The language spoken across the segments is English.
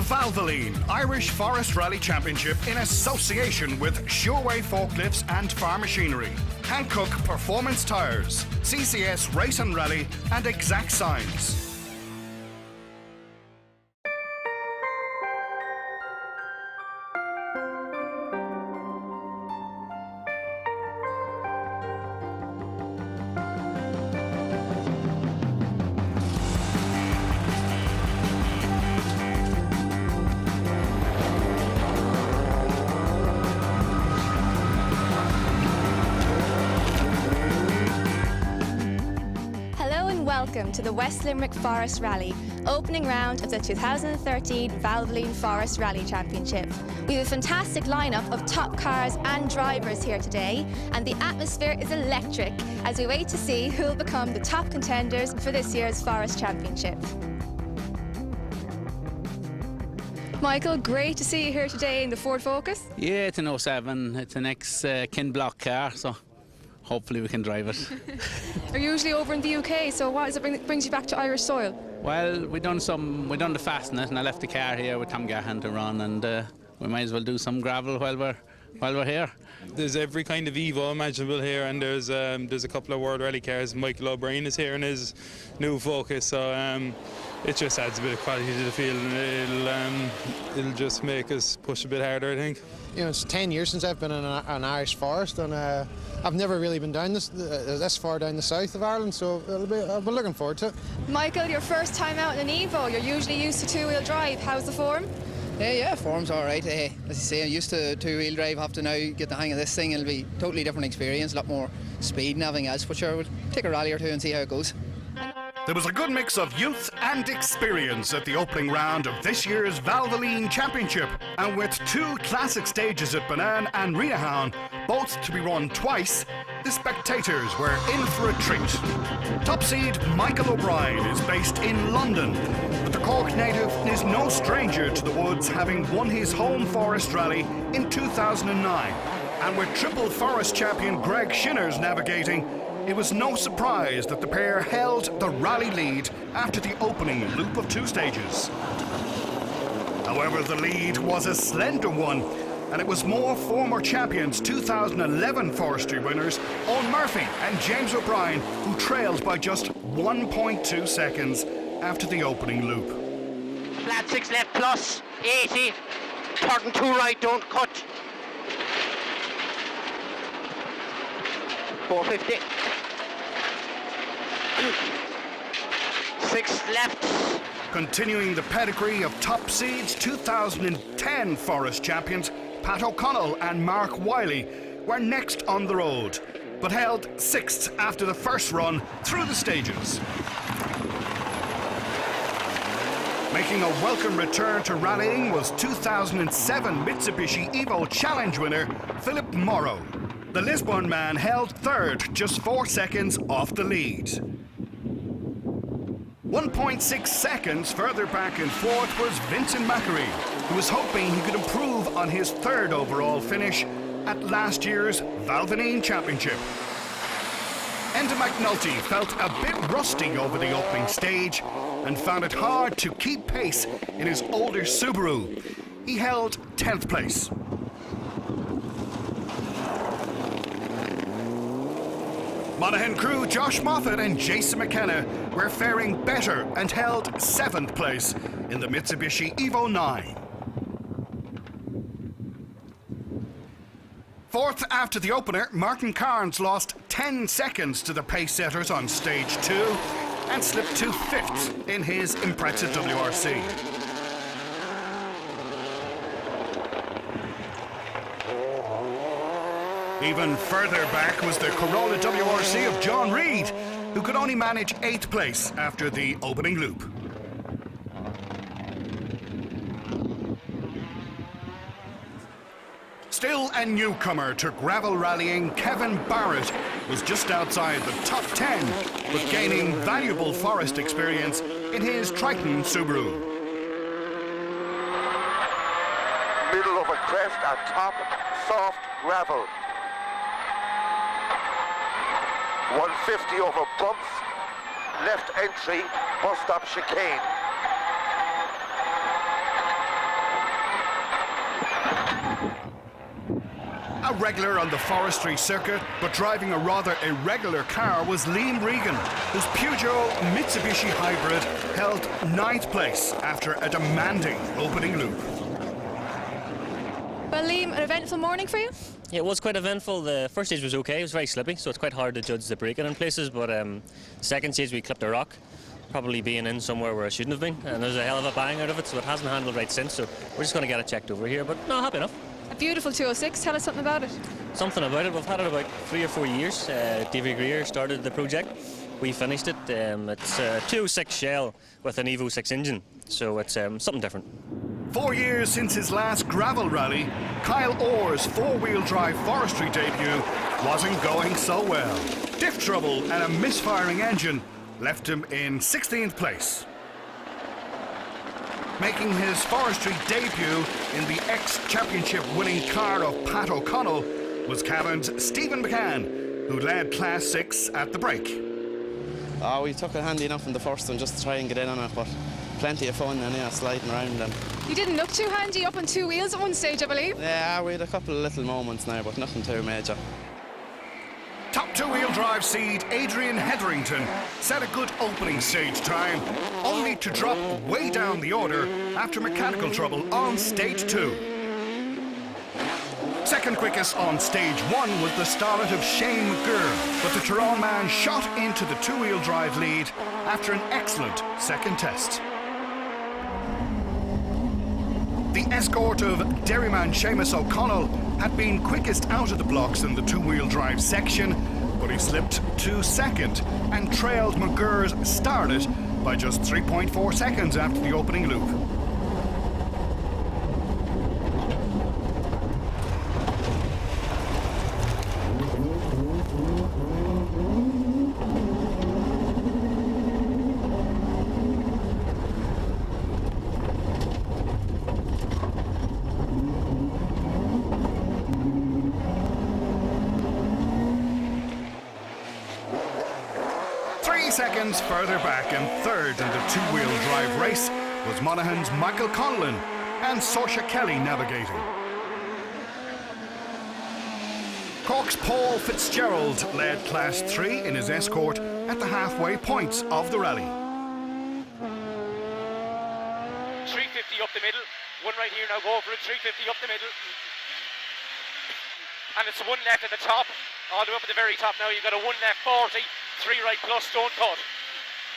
The Valvoline Irish Forest Rally Championship in association with Sureway Forklifts and Farm Machinery, Hankook Performance Tyres, CCS Race and Rally and Exact Signs. Welcome to the West Limerick Forest Rally, opening round of the 2013 Valvoline Forest Rally Championship. We have a fantastic lineup of top cars and drivers here today, and the atmosphere is electric as we wait to see who will become the top contenders for this year's Forest Championship. Michael, great to see you here today in the Ford Focus. Yeah, it's an 07. It's an ex-Kin Block car, so hopefully we can drive it. You're usually over in the UK, so what is it brings you back to Irish soil? Well, we done the fast in it, and I left the car here with Tom Gahan to run, and we might as well do some gravel while we're here. There's every kind of Evo imaginable here, and there's a couple of World Rally cars. Michael O'Brien is here in his new Focus, so it just adds a bit of quality to the field, and it'll just make us push a bit harder, I think. You know, it's 10 years since I've been in an Irish forest, and I've never really been down this far down the south of Ireland, so I'll be looking forward to it. Michael, your first time out in an Evo, you're usually used to two-wheel drive. How's the form? Yeah, form's all right. As you say, I'm used to two-wheel drive. Have to now get the hang of this thing. It'll be a totally different experience, a lot more speed and everything else. But sure, we'll take a rally or two and see how it goes. There was a good mix of youth and experience at the opening round of this year's Valvoline Championship, and with two classic stages at Banane and Reenahown, both to be run twice, the spectators were in for a treat. Top seed Michael O'Brien is based in London, but the Cork native is no stranger to the woods, having won his home forest rally in 2009. And with triple forest champion Greg Shinners navigating, it was no surprise that the pair held the rally lead after the opening loop of two stages. However, the lead was a slender one, and it was more former champions 2011 forestry winners Owen Murphy and James O'Brien who trailed by just 1.2 seconds after the opening loop. Flat 6 left plus 80, turn 2 right, don't cut. 450. 6 left. Continuing the pedigree of top seeds, 2010 Forest champions Pat O'Connell and Mark Wiley were next on the road, but held 6th after the first run through the stages. Making a welcome return to rallying was 2007 Mitsubishi Evo Challenge winner Philip Morrow. The Lisbon man held 3rd, just 4 seconds off the lead. 1.6 seconds further back in 4th was Vincent Mackery, who was hoping he could improve on his 3rd overall finish at last year's Valvoline Championship. Enda McNulty felt a bit rusty over the opening stage and found it hard to keep pace in his older Subaru. He held 10th place. Monaghan crew Josh Moffat and Jason McKenna were faring better and held 7th place in the Mitsubishi Evo 9. 4th after the opener, Martin Carnes lost 10 seconds to the pace setters on stage 2 and slipped to 5th in his Impreza WRC. Even further back was the Corolla WRC of John Reid, who could only manage 8th place after the opening loop. Still a newcomer to gravel rallying, Kevin Barrett was just outside the top 10, but gaining valuable forest experience in his Triton Subaru. Middle of a crest on top, soft gravel. 150 over bumps, left entry, bus stop chicane. A regular on the forestry circuit, but driving a rather irregular car was Liam Regan, whose Peugeot Mitsubishi hybrid held 9th place after a demanding opening loop. Well, Liam, an eventful morning for you? Yeah, it was quite eventful. The first stage was okay. It was very slippy, so it's quite hard to judge the braking in places. But the second stage we clipped a rock, probably being in somewhere where it shouldn't have been, and there's a hell of a bang out of it, so it hasn't handled right since. So we're just going to get it checked over here. But no, happy enough. A beautiful 206. Tell us something about it. Something about it. We've had it about 3 or 4 years. Davy Greer started the project. We finished it. It's a 206 shell with an Evo 6 engine, so it's something different. 4 years since his last gravel rally, Kyle Orr's four-wheel drive forestry debut wasn't going so well. Diff trouble and a misfiring engine left him in 16th place. Making his forestry debut in the ex-championship winning car of Pat O'Connell was Cavan's Stephen McCann, who led Class 6 at the break. Oh, we took it handy enough in the first one just to try and get in on it, but plenty of fun and sliding around. And You didn't look too handy up on 2 wheels at one stage, I believe. yeah, we had a couple of little moments now, but nothing too major. Top two-wheel drive seed Adrian Hetherington set a good opening stage time, only to drop way down the order after mechanical trouble on stage 2. Second quickest on stage 1 was the starlet of Shane McGurr, but the Tyrone man shot into the two-wheel drive lead after an excellent second test. The escort of Derryman Seamus O'Connell had been quickest out of the blocks in the two-wheel drive section, but he slipped to second and trailed McGurr's starlet by just 3.4 seconds after the opening loop. Seconds further back and third in the two-wheel drive race was Monaghan's Michael Conlon and Saoirse Kelly navigating. Cork's Paul Fitzgerald led Class 3 in his escort at the halfway points of the rally. 350 up the middle, one right here now, go for it, 350 up the middle. And it's one left at the top, all the way up at the very top now, you've got a one left 40, 3 right plus stone cut.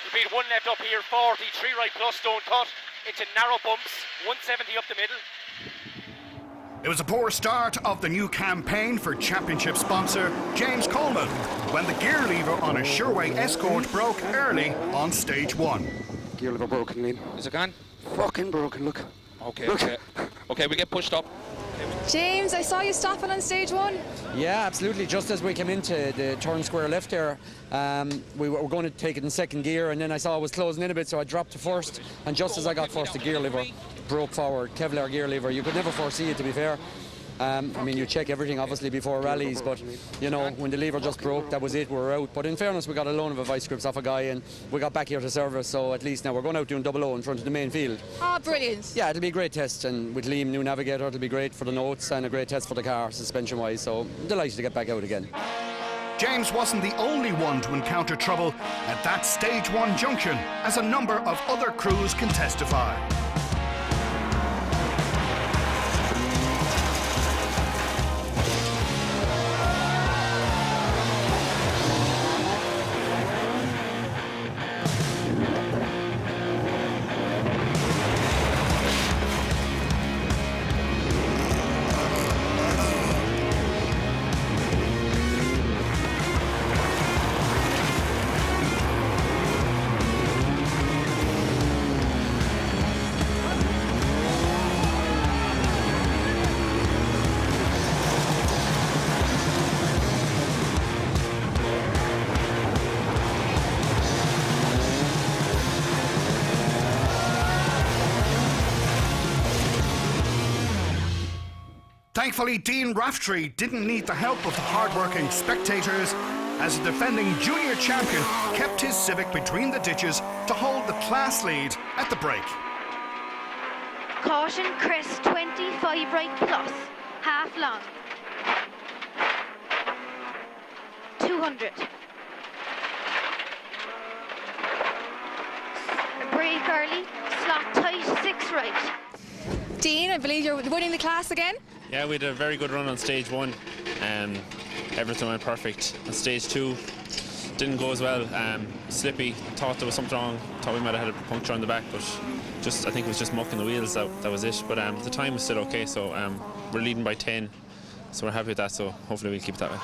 Repeat, one left up here 40, 3 right plus stone cut into narrow bumps, 170 up the middle. It was a poor start of the new campaign for championship sponsor James Coleman when the gear lever on a Sureway Escort broke early on stage 1. Gear lever broken, Liam. Is it gone? Fucking broken, look. Okay, Look. Okay, we get pushed up. James, I saw you stopping on stage 1. Yeah, absolutely. Just as we came into the turn square left there, we were going to take it in second gear, and then I saw it was closing in a bit, so I dropped to first. And just as I got first, the gear lever broke forward. Kevlar gear lever. You could never foresee it, to be fair. I mean, you check everything obviously before rallies, but you know, when the lever just broke, that was it, we were out. But in fairness, we got a loan of a vice grips off a guy, and we got back here to service, so at least now we're going out doing 00 in front of the main field. Oh, brilliant. Yeah, it'll be a great test, and with Liam, new navigator, it'll be great for the notes and a great test for the car, suspension-wise, so I'm delighted to get back out again. James wasn't the only one to encounter trouble at that stage 1 junction, as a number of other crews can testify. Thankfully, Dean Raftery didn't need the help of the hard-working spectators, as the defending junior champion kept his Civic between the ditches to hold the class lead at the break. Caution, Chris, 25 right plus, half long. 200. And brake early, slot tight, 6 right. Dean, I believe you're winning the class again. Yeah, we had a very good run on stage 1. Everything went perfect. On stage 2, didn't go as well. Slippy, thought there was something wrong. Thought we might have had a puncture on the back, but I think it was just muck in the wheels. That was it. But the time was still okay. So we're leading by 10. So we're happy with that. So hopefully we'll keep it that way.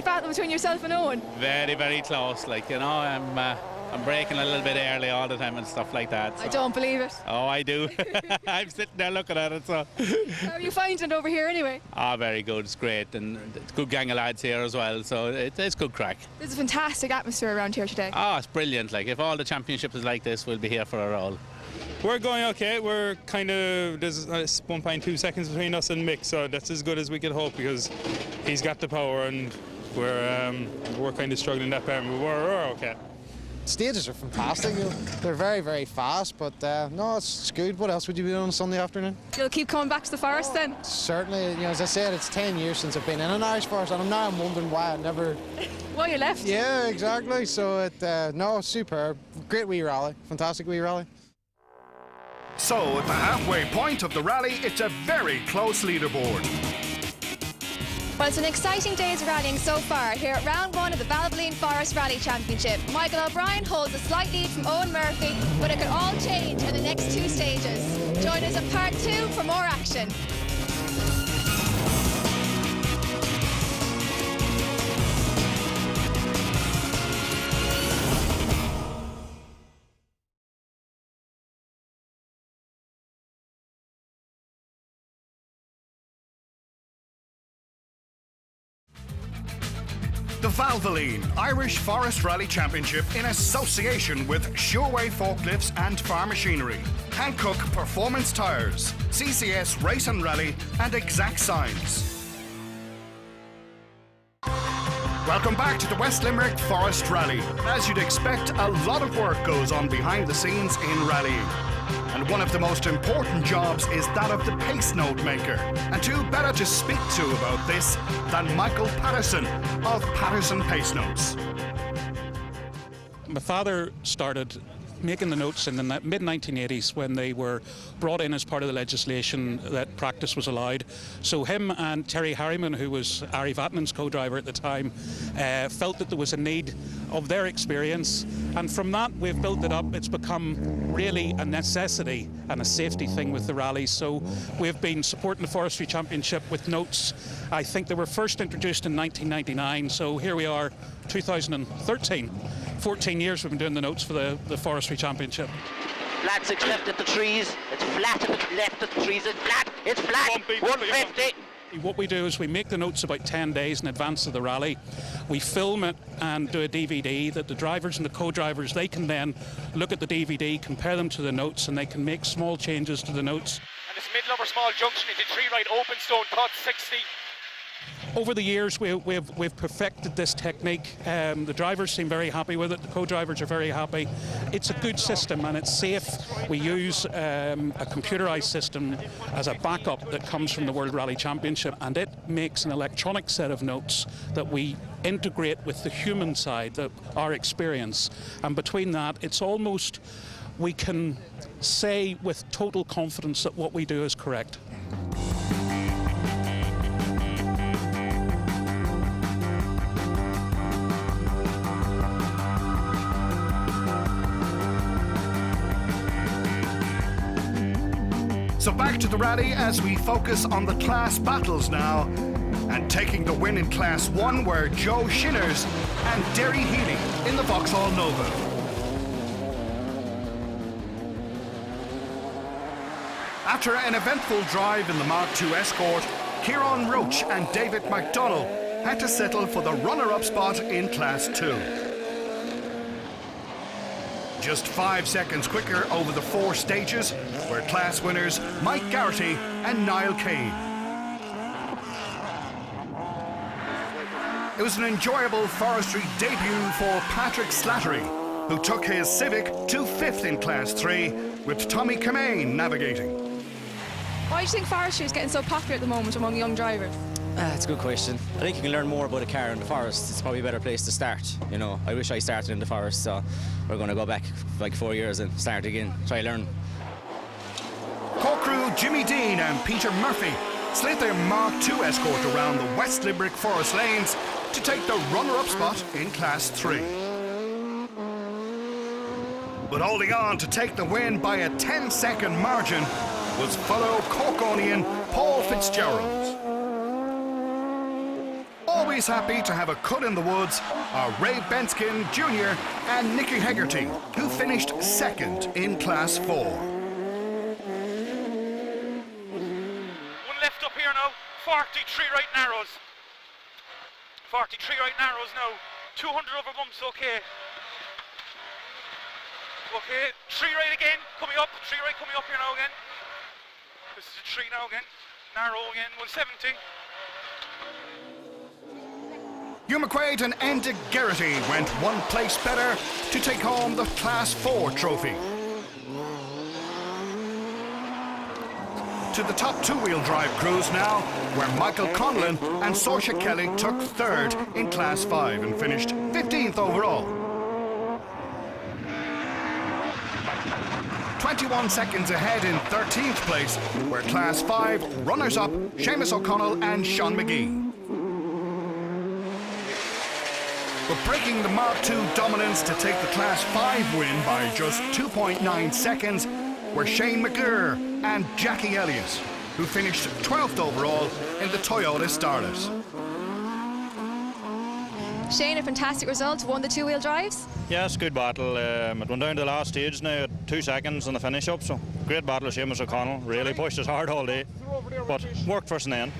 Battle between yourself and Owen. Very, very close. Like, you know, I'm braking a little bit early all the time and stuff like that. So. I don't believe it. Oh, I do. I'm sitting there looking at it. So. How are you finding it over here anyway? Ah, very good. It's great, and it's a good gang of lads here as well. So it's good crack. There's a fantastic atmosphere around here today. Oh, it's brilliant. Like, if all the championships is like this, we'll be here for a roll. We're going okay. We're kind of, there's 1.2 seconds between us and Mick, so that's as good as we could hope because he's got the power and we're kind of struggling that part, but we're okay. Stages are fantastic. They're very, very fast, but no, it's good. What else would you be doing on a Sunday afternoon? You'll keep coming back to the forest then? Certainly. You know, as I said, it's 10 years since I've been in an Irish forest, and I'm wondering why I never. Why you left? Yeah, exactly. So no, superb, great wee rally, fantastic wee rally. So at the halfway point of the rally, it's a very close leaderboard. Well, it's an exciting day's rallying so far here at round 1 of the Valvoline Forest Rally Championship. Michael O'Brien holds a slight lead from Owen Murphy, but it could all change in the next 2 stages. Join us at part 2 for more action. The Valvoline Irish Forest Rally Championship in association with Sureway Forklifts and Farm Machinery, Hankook Performance Tyres, CCS Race and Rally and Exact Signs. Welcome back to the West Limerick Forest Rally. As you'd expect, a lot of work goes on behind the scenes in rallying. And one of the most important jobs is that of the pace note maker. And who better to speak to about this than Michael Patterson of Patterson Pace Notes. My father started making the notes in the mid-1980s when they were brought in as part of the legislation that practice was allowed. So him and Terry Harriman, who was Ari Vatman's co-driver at the time, felt that there was a need of their experience, and from that we've built it up. It's become really a necessity and a safety thing with the rallies. So we've been supporting the Forestry Championship with notes. I think they were first introduced in 1999, so here we are, 2013. 14 years we've been doing the notes for the Forestry Championship. Flat 6 left at the trees, it's flat at the left at the trees, it's flat, 150. What we do is we make the notes about 10 days in advance of the rally. We film it and do a DVD that the drivers and the co-drivers, they can then look at the DVD, compare them to the notes, and they can make small changes to the notes. And this middle over small junction into 3 right open stone cut 60. Over the years, we've perfected this technique. The drivers seem very happy with it. The co-drivers are very happy. It's a good system and it's safe. We use a computerized system as a backup that comes from the World Rally Championship, and it makes an electronic set of notes that we integrate with the human side, our experience. And between that, it's almost, we can say with total confidence that what we do is correct. So back to the rally as we focus on the class battles now. And taking the win in Class 1 were Joe Shinners and Derry Healy in the Vauxhall Nova. After an eventful drive in the Mark II Escort, Kieran Roach and David McDonnell had to settle for the runner-up spot in Class 2. Just 5 seconds quicker over the 4 stages were class winners Mike Garrity and Niall Kane. It was an enjoyable forestry debut for Patrick Slattery, who took his Civic to 5th in Class 3, with Tommy Kamane navigating. Why do you think forestry is getting so popular at the moment among young drivers? That's a good question. I think you can learn more about a car in the forest. It's probably a better place to start. You know, I wish I started in the forest, so we're going to go back like 4 years and start again, try learn. Co-crew Jimmy Dean and Peter Murphy slid their Mark II escort around the West Limerick Forest Lanes to take the runner-up spot in Class 3. But holding on to take the win by a 10-second margin was fellow Corkonian Paul Fitzgerald. Always happy to have a cut in the woods are Ray Benskin Jr. and Nicky Hegarty, who finished 2nd in Class 4. One left up here now, 43 right narrows. 43 right narrows now, 200 over bumps, okay. Okay, 3 right again, coming up, 3 right coming up here now again. This is a 3 now again, narrow again, 170. Hugh McQuaid and Enda Geraghty went one place better to take home the Class 4 trophy. To the top two-wheel drive crews now, where Michael Conlon and Saoirse Kelly took 3rd in Class 5 and finished 15th overall. 21 seconds ahead in 13th place were Class 5 runners-up Seamus O'Connell and Sean McGee. But breaking the Mark II dominance to take the Class 5 win by just 2.9 seconds were Shane McGlure and Jackie Elliott, who finished 12th overall in the Toyota Starlet. Shane, a fantastic result, won the two-wheel drives. Yeah, it's a good battle. It went down to the last stage now at 2 seconds on the finish up, so great battle of Seamus O'Connell. Really pushed us hard all day, but worked for us in the end.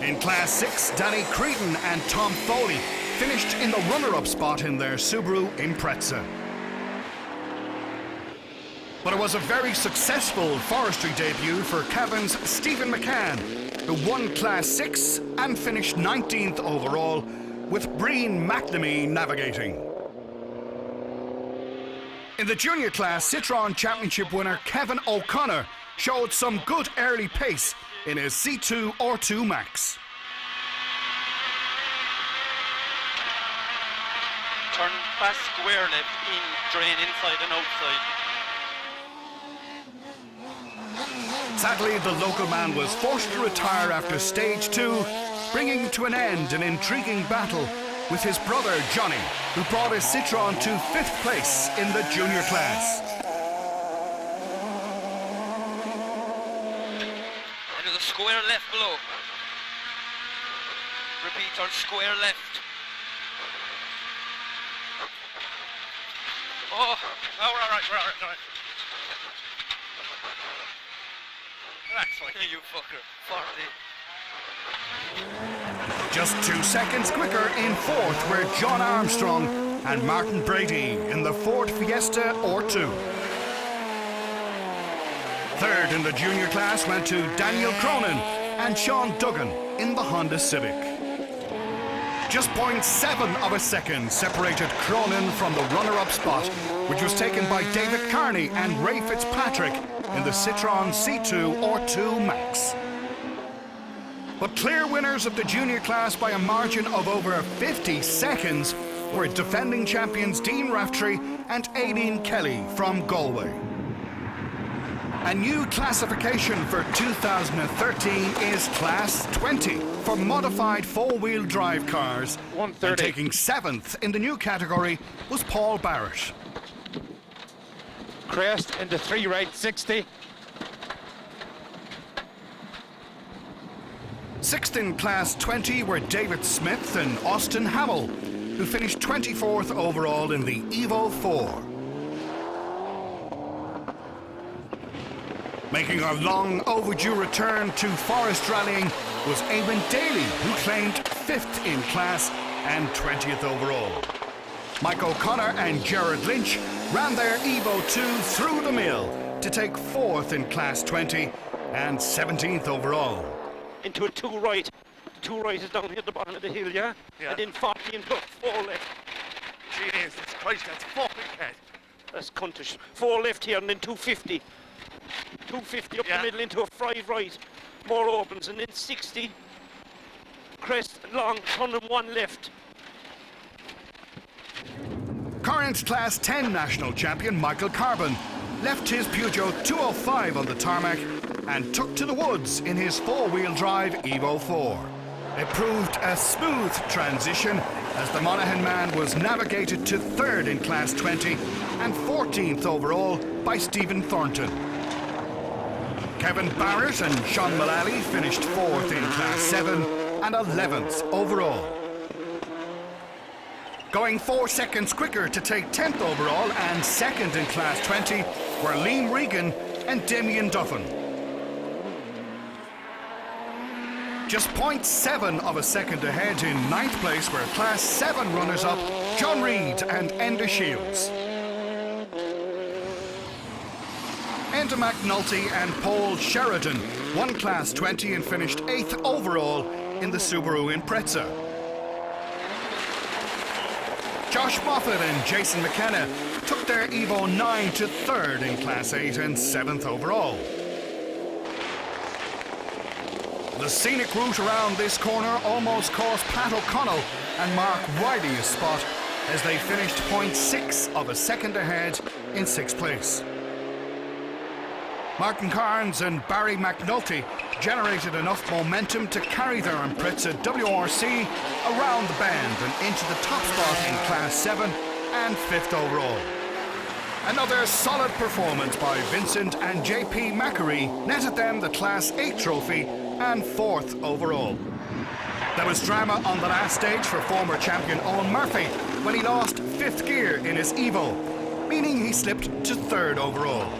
In Class 6, Danny Creedon and Tom Foley finished in the runner-up spot in their Subaru Impreza. But it was a very successful forestry debut for Cavan's Stephen McCann, who won Class 6 and finished 19th overall, with Breen McNamee navigating. In the junior class, Citroën Championship winner Kevin O'Connor showed some good early pace in his C2 R2 Max. Turn fast square left, in, drain inside and outside. Sadly, the local man was forced to retire after stage 2, bringing to an end an intriguing battle with his brother Johnny, who brought his Citroën to 5th place in the junior class. And there's a square left below. Repeat, turn square left. Oh, we're all right. Relax, like you fucker. 40. Just 2 seconds quicker in 4th were John Armstrong and Martin Brady in the Ford Fiesta R2. 3rd in the junior class went to Daniel Cronin and Sean Duggan in the Honda Civic. Just 0.7 of a second separated Cronin from the runner-up spot, which was taken by David Carney and Ray Fitzpatrick in the Citroën C2 R2 Max. But clear winners of the junior class by a margin of over 50 seconds were defending champions Dean Raftery and Aileen Kelly from Galway. A new classification for 2013 is Class 20 for modified four-wheel drive cars. And taking 7th in the new category was Paul Barrett. Crest into 3 right, 60. 6th in Class 20 were David Smith and Austin Hamill, who finished 24th overall in the Evo 4. Making a long overdue return to forest rallying was Eamon Daly, who claimed 5th in class and 20th overall. Mike O'Connor and Gerard Lynch ran their Evo 2 through the mill to take 4th in Class 20 and 17th overall. Into a 2 right, 2 rises down here at the bottom of the hill, yeah? And then 40 into 4 left. Jesus Christ, that's fucking bad. That's cuntish. 4 left here and then 250. 250 up the middle into a 5 right. More opens and then 60. Crest long, 101 left. Current Class 10 national champion Michael Carbon left his Peugeot 205 on the tarmac and took to the woods in his 4-wheel drive Evo 4. It proved a smooth transition as the Monaghan man was navigated to 3rd in Class 20 and 14th overall by Stephen Thornton. Kevin Barrett and Sean Mullally finished 4th in Class 7 and 11th overall. Going 4 seconds quicker to take 10th overall and 2nd in Class 20 were Liam Regan and Damien Duffin. Just 0.7 of a second ahead in 9th place were Class 7 runners-up John Reid and Enda Shields. Enda McNulty and Paul Sheridan won Class 20 and finished 8th overall in the Subaru Impreza. Josh Moffat and Jason McKenna took their Evo 9 to 3rd in Class 8 and 7th overall. The scenic route around this corner almost cost Pat O'Connell and Mark Riley a spot as they finished 0.6 of a second ahead in 6th place. Martin Carnes and Barry McNulty generated enough momentum to carry their Impreza WRC around the bend and into the top spot in Class 7 and 5th overall. Another solid performance by Vincent and JP Macquarie netted them the Class 8 trophy and 4th overall. There was drama on the last stage for former champion Owen Murphy when he lost 5th gear in his Evo, meaning he slipped to 3rd overall.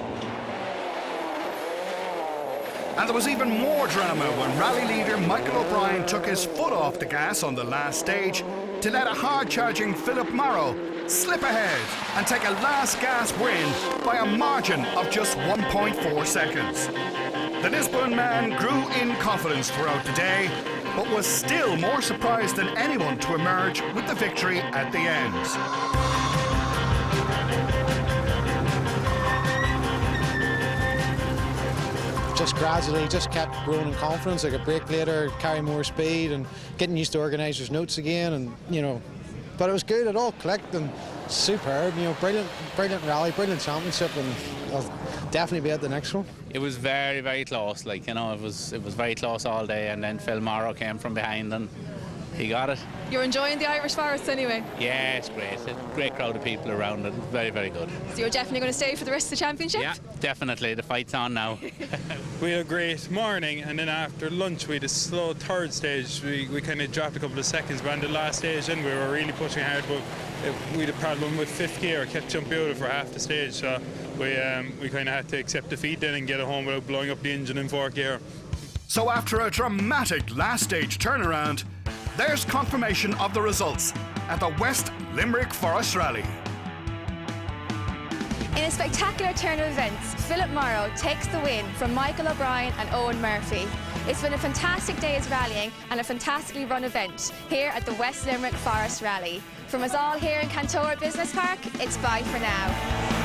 And there was even more drama when rally leader Michael O'Brien took his foot off the gas on the last stage to let a hard-charging Philip Morrow slip ahead and take a last gasp win by a margin of just 1.4 seconds. The Lisbon man grew in confidence throughout the day, but was still more surprised than anyone to emerge with the victory at the end. Just gradually, just kept growing in confidence. Like a brake later, carry more speed, and getting used to organisers' notes again, and but it was good. It all clicked and superb. Brilliant rally, brilliant championship, and I'll definitely be at the next one. It was very, very close. It was very close all day, and then Phil Morrow came from behind and he got it. You're enjoying the Irish Forest anyway? Yeah, it's great. It's a great crowd of people around it. Very, very good. So you're definitely going to stay for the rest of the championship? Yeah, definitely. The fight's on now. We had a great morning, and then after lunch we had a slow 3rd stage. We kind of dropped a couple of seconds, but on the last stage then we were really pushing hard, but we had a problem with 5th gear. Kept jumping out for half the stage, so we kind of had to accept defeat then and get it home without blowing up the engine in 4th gear. So after a dramatic last stage turnaround, there's confirmation of the results at the West Limerick Forest Rally. In a spectacular turn of events, Philip Morrow takes the win from Michael O'Brien and Owen Murphy. It's been a fantastic day's rallying and a fantastically run event here at the West Limerick Forest Rally. From us all here in Cantora Business Park, it's bye for now.